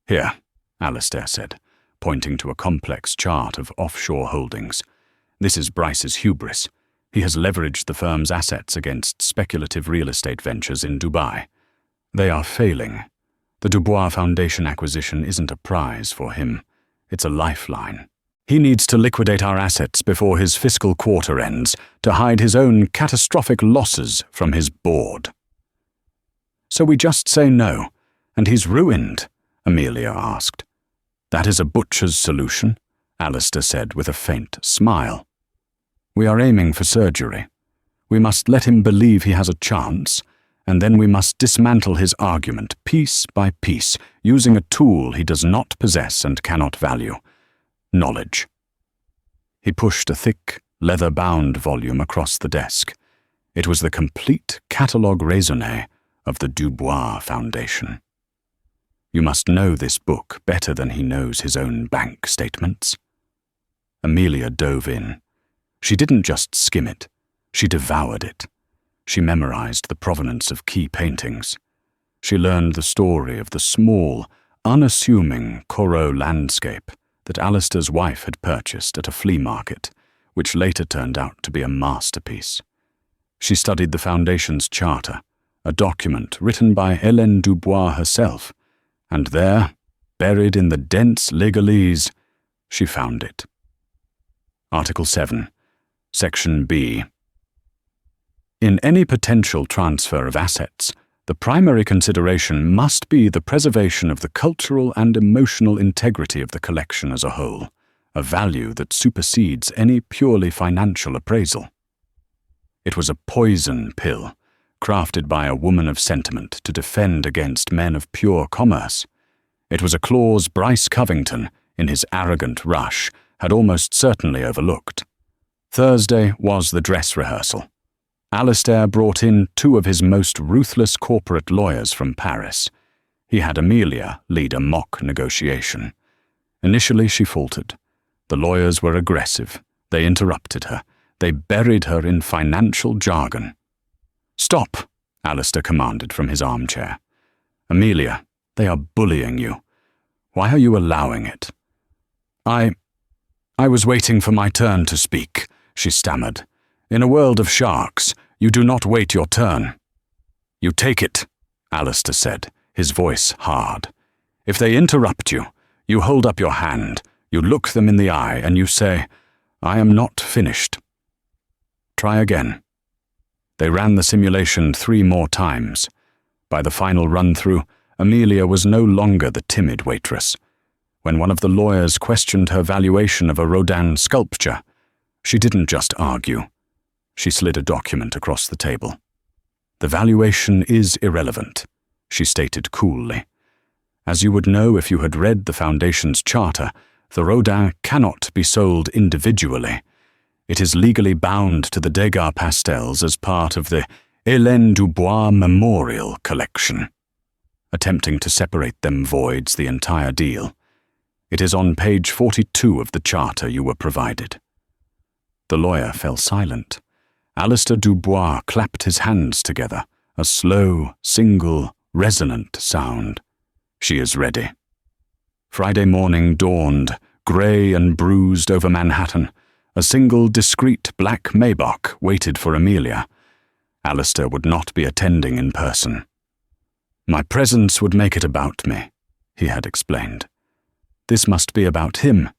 "Here," Alistair said, pointing to a complex chart of offshore holdings. "This is Bryce's hubris. He has leveraged the firm's assets against speculative real estate ventures in Dubai. They are failing. The Dubois Foundation acquisition isn't a prize for him. It's a lifeline. He needs to liquidate our assets before his fiscal quarter ends to hide his own catastrophic losses from his board." "So we just say no, and he's ruined?" Amelia asked. "That is a butcher's solution," Alistair said with a faint smile. "We are aiming for surgery. We must let him believe he has a chance, and then we must dismantle his argument piece by piece, using a tool he does not possess and cannot value: knowledge." He pushed a thick, leather-bound volume across the desk. It was the complete catalogue raisonné of the Dubois Foundation. "You must know this book better than he knows his own bank statements." Amelia dove in. She didn't just skim it, she devoured it. She memorized the provenance of key paintings. She learned the story of the small, unassuming Corot landscape that Alistair's wife had purchased at a flea market, which later turned out to be a masterpiece. She studied the Foundation's charter, a document written by Hélène Dubois herself, and there, buried in the dense legalese, she found it. Article 7, Section B. In any potential transfer of assets, the primary consideration must be the preservation of the cultural and emotional integrity of the collection as a whole, a value that supersedes any purely financial appraisal. It was a poison pill, crafted by a woman of sentiment to defend against men of pure commerce. It was a clause Bryce Covington, in his arrogant rush, had almost certainly overlooked. Thursday was the dress rehearsal. Alistair brought in 2 of his most ruthless corporate lawyers from Paris. He had Amelia lead a mock negotiation. Initially she faltered. The lawyers were aggressive. They interrupted her. They buried her in financial jargon. "Stop," Alistair commanded from his armchair. "Amelia, they are bullying you. Why are you allowing it?" I was waiting for my turn to speak," she stammered. "In a world of sharks, you do not wait your turn." "You take it," Alistair said, his voice hard. "If they interrupt you, you hold up your hand, you look them in the eye, and you say, 'I am not finished.' Try again." They ran the simulation 3 more times. By the final run-through, Amelia was no longer the timid waitress. When one of the lawyers questioned her valuation of a Rodin sculpture, she didn't just argue. She slid a document across the table. "The valuation is irrelevant," she stated coolly. "As you would know if you had read the Foundation's charter, the Rodin cannot be sold individually. It is legally bound to the Degas pastels as part of the Hélène Dubois Memorial Collection. Attempting to separate them voids the entire deal. It is on page 42 of the charter you were provided." The lawyer fell silent. Alistair Dubois clapped his hands together, a slow, single, resonant sound. "She is ready." Friday morning dawned, grey and bruised over Manhattan. A single discreet black Maybach waited for Amelia. Alistair would not be attending in person. "My presence would make it about me," he had explained. "This must be about him,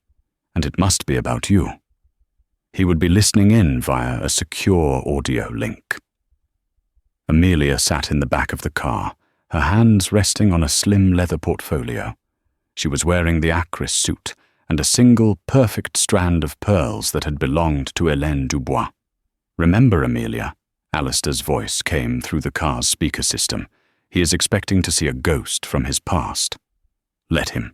and it must be about you." He would be listening in via a secure audio link. Amelia sat in the back of the car, her hands resting on a slim leather portfolio. She was wearing the Acris suit and a single perfect strand of pearls that had belonged to Hélène Dubois. "Remember, Amelia," Alistair's voice came through the car's speaker system. "He is expecting to see a ghost from his past. Let him.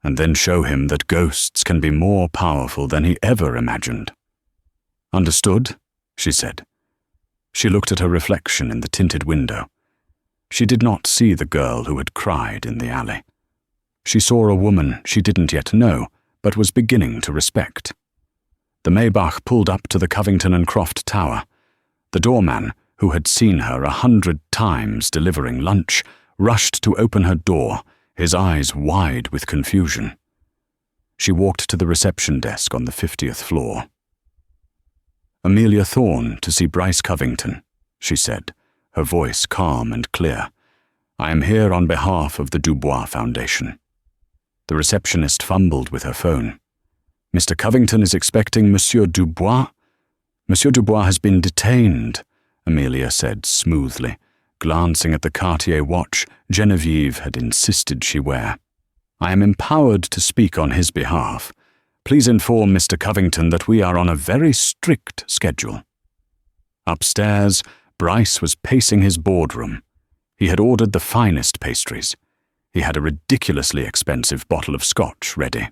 And then show him that ghosts can be more powerful than he ever imagined." "Understood?" she said. She looked at her reflection in the tinted window. She did not see the girl who had cried in the alley. She saw a woman she didn't yet know, but was beginning to respect. The Maybach pulled up to the Covington and Croft Tower. The doorman, who had seen her 100 times delivering lunch, rushed to open her door, his eyes wide with confusion. She walked to the reception desk on the 50th floor. "Amelia Thorne to see Bryce Covington," she said, her voice calm and clear. "I am here on behalf of the Dubois Foundation." The receptionist fumbled with her phone. "Mr. Covington is expecting Monsieur Dubois?" "Monsieur Dubois has been detained," Amelia said smoothly, glancing at the Cartier watch Genevieve had insisted she wear. "I am empowered to speak on his behalf. Please inform Mr. Covington that we are on a very strict schedule." Upstairs, Bryce was pacing his boardroom. He had ordered the finest pastries. He had a ridiculously expensive bottle of scotch ready.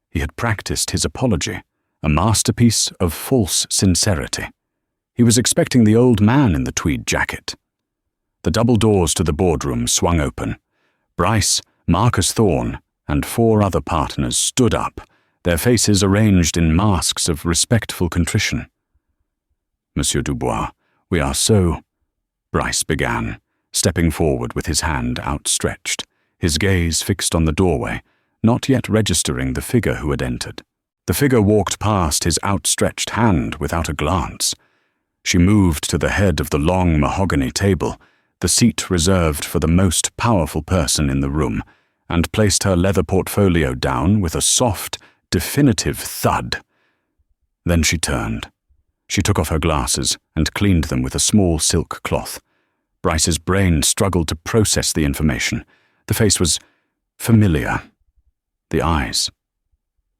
He had practiced his apology, a masterpiece of false sincerity. He was expecting the old man in the tweed jacket. The double doors to the boardroom swung open. Bryce, Marcus Thorne, and 4 other partners stood up, their faces arranged in masks of respectful contrition. "Monsieur Dubois, We are so—" Bryce began, stepping forward with his hand outstretched, his gaze fixed on the doorway, not yet registering the figure who had entered. The figure walked past his outstretched hand without a glance. She moved to the head of the long mahogany table, the seat reserved for the most powerful person in the room, and placed her leather portfolio down with a soft, definitive thud. Then she turned. She took off her glasses and cleaned them with a small silk cloth. Bryce's brain struggled to process the information. The face was familiar. The eyes.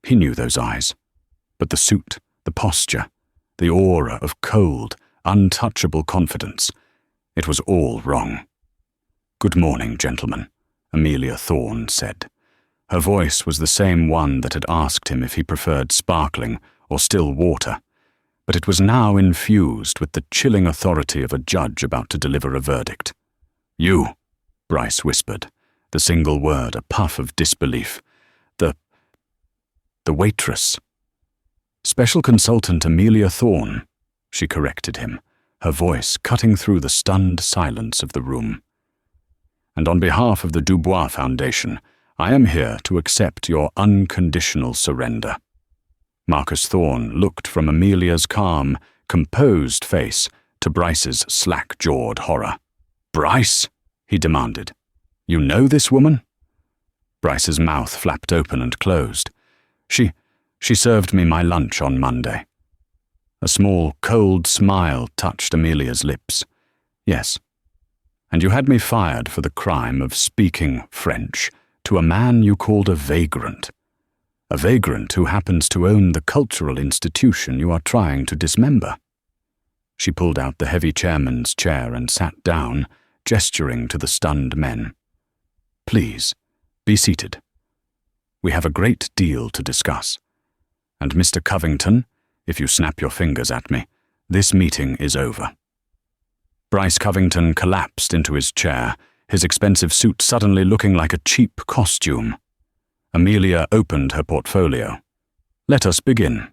He knew those eyes. But the suit, the posture, the aura of cold, untouchable confidence. It was all wrong. "Good morning, gentlemen," Amelia Thorne said. Her voice was the same one that had asked him if he preferred sparkling or still water, but it was now infused with the chilling authority of a judge about to deliver a verdict. "You," Bryce whispered, the single word a puff of disbelief. The waitress." "Special Consultant Amelia Thorne," she corrected him, her voice cutting through the stunned silence of the room. "And on behalf of the Dubois Foundation, I am here to accept your unconditional surrender." Marcus Thorne looked from Amelia's calm, composed face to Bryce's slack-jawed horror. "Bryce?" he demanded. "You know this woman?" Bryce's mouth flapped open and closed. She served me my lunch on Monday." A small, cold smile touched Amelia's lips. "Yes. And you had me fired for the crime of speaking French to a man you called a vagrant. A vagrant who happens to own the cultural institution you are trying to dismember." She pulled out the heavy chairman's chair and sat down, gesturing to the stunned men. "Please, be seated. We have a great deal to discuss. And Mr. Covington, if you snap your fingers at me, this meeting is over." Bryce Covington collapsed into his chair, his expensive suit suddenly looking like a cheap costume. Amelia opened her portfolio. "Let us begin."